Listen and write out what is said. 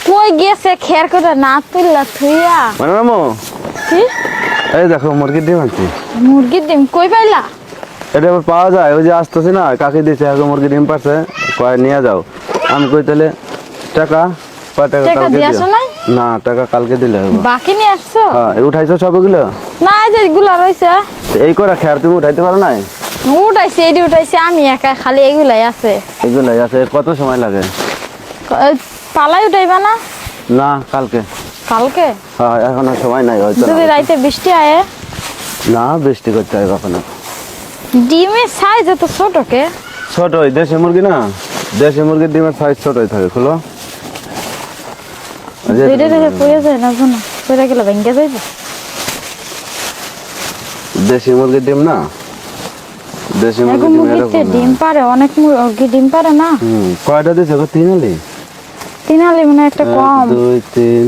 কই গেছে খের করে না তুললা থুইয়া মানে মামু কি এই দেখো মুরগির ডিম আনছি। মুরগির ডিম কই পাইলা? এটা আবার পাওয়া যায়, ওই যে আসতেছে না কাকি দিছে আগে মুরগির ডিম পারছে, কয় নিয়ে যাও। আমি কই তাহলে টাকা কয় টাকা টাকা কালকে দিয়ে দিও। আসো নাই? না টাকা কালকে দিলে হবে। বাকি নিয়ে আসছো? হ্যাঁ উঠাইছো সবগুলো? না এই যে এগুলা রইছে এই করে খেয়ার তুমি উঠাইতে পারো নাই? উঠাইছি এডি উঠাইছি আমি একা খালি এগুলাই আছে এগুলাই আছে, কত সময় লাগে? পালাই উঠাইবা না না কালকে। কালকে হ্যাঁ এখন আর সময় নাই হয়তো। যদি রাইতে বৃষ্টি আয়ে? না বৃষ্টি করতে হবে কখনো। ডিমের সাইজ এত ছোট কে? ছোট ওই দেশি মুরগি না, দেশি মুরগির ডিমের সাইজ ছোটই থাকে। খুলো ধীরে ধীরে পড়ে যায় না জানো, পড়ে গেলে ভেঙে যাইবে। দেশি মুরগির ডিম না, দেশি এক মুরগির ডিম মুরগিতে এরকম ডিম পারে, অনেক মুরগি ডিম পারে না। কয়টা দিছে গো? 3 আলি? 3 আলি মানে একটা 1 কম। 2 3